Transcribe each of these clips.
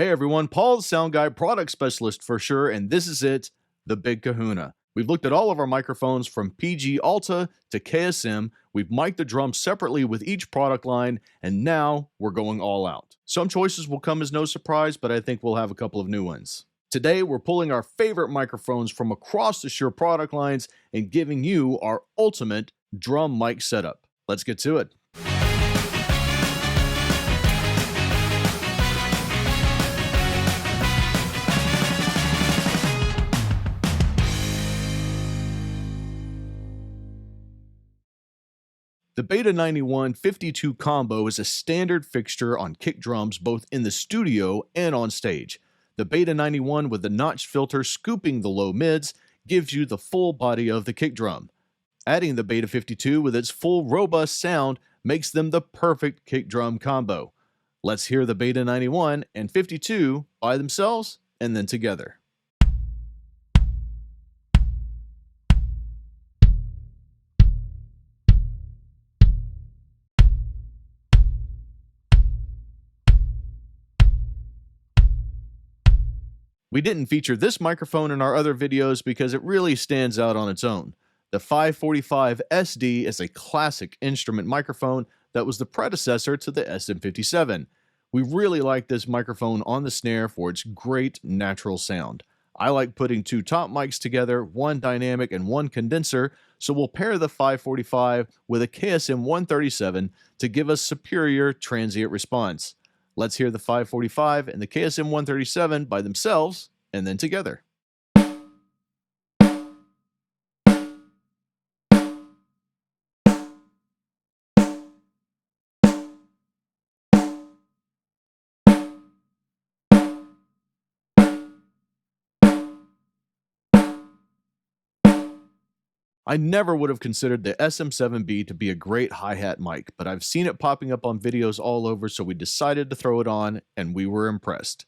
Hey everyone, Paul, the Sound Guy product specialist for Shure, and this is it, the Big Kahuna. We've looked at all of our microphones from PG Alta to KSM, we've mic'd the drums separately with each product line, and now we're going all out. Some choices will come as no surprise, but I think we'll have a couple of new ones. Today, we're pulling our favorite microphones from across the Shure product lines and giving you our ultimate drum mic setup. Let's get to it. The Beta 91 52 combo is a standard fixture on kick drums both in the studio and on stage. The Beta 91 with the notch filter scooping the low mids gives you the full body of the kick drum. Adding the Beta 52 with its full robust sound makes them the perfect kick drum combo. Let's hear the Beta 91 and 52 by themselves and then together. We didn't feature this microphone in our other videos because it really stands out on its own. The 545 SD is a classic instrument microphone that was the predecessor to the SM57. We really like this microphone on the snare for its great natural sound. I like putting two top mics together, one dynamic and one condenser, so we'll pair the 545 with a KSM 137 to give us superior transient response. Let's hear the 545 and the KSM 137 by themselves and then together. I never would have considered the SM7B to be a great hi-hat mic, but I've seen it popping up on videos all over, so we decided to throw it on, and we were impressed.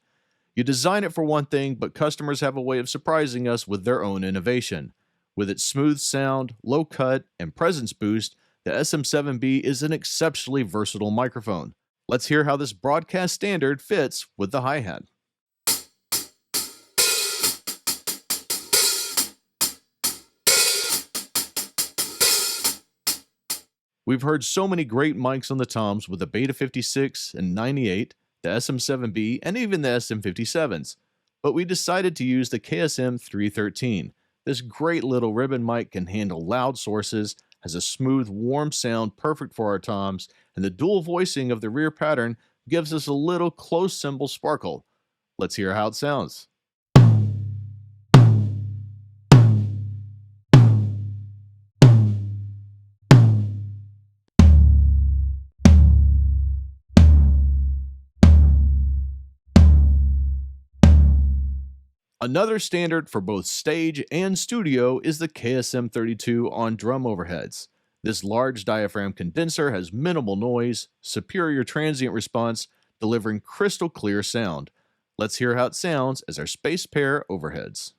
You design it for one thing, but customers have a way of surprising us with their own innovation. With its smooth sound, low cut, and presence boost, the SM7B is an exceptionally versatile microphone. Let's hear how this broadcast standard fits with the hi-hat. We've heard so many great mics on the toms with the Beta 56 and 98, the SM7B, and even the SM57s, but we decided to use the KSM 313. This great little ribbon mic can handle loud sources, has a smooth, warm sound perfect for our toms, and the dual voicing of the rear pattern gives us a little close cymbal sparkle. Let's hear how it sounds. Another standard for both stage and studio is the KSM 32 on drum overheads. This large diaphragm condenser has minimal noise, superior transient response, delivering crystal clear sound. Let's hear how it sounds as our space pair overheads.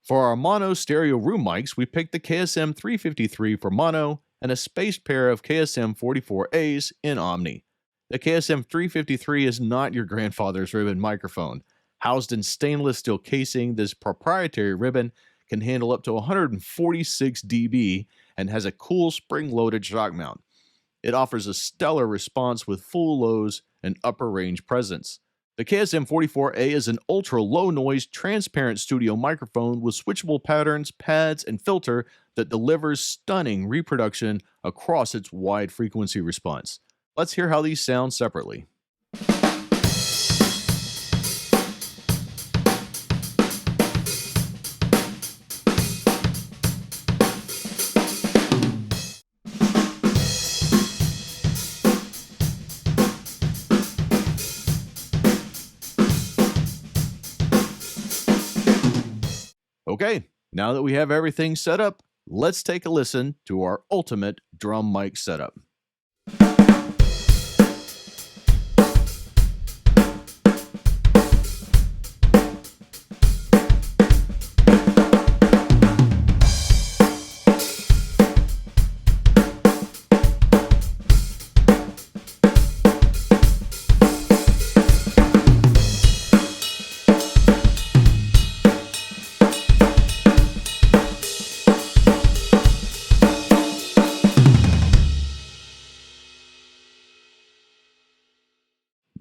For our mono stereo room mics, we picked the KSM 353 for mono and a spaced pair of KSM 44As in Omni. The KSM 353 is not your grandfather's ribbon microphone. Housed in stainless steel casing, this proprietary ribbon can handle up to 146 dB and has a cool spring-loaded shock mount. It offers a stellar response with full lows and upper range presence. The KSM 44A is an ultra-low noise, transparent studio microphone with switchable patterns, pads, and filter that delivers stunning reproduction across its wide frequency response. Let's hear how these sound separately. Okay, now that we have everything set up, let's take a listen to our ultimate drum mic setup.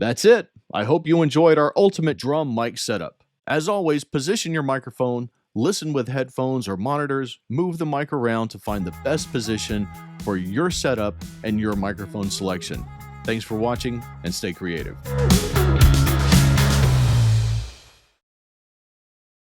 That's it. I hope you enjoyed our ultimate drum mic setup. As always, position your microphone, listen with headphones or monitors, move the mic around to find the best position for your setup and your microphone selection. Thanks for watching and stay creative.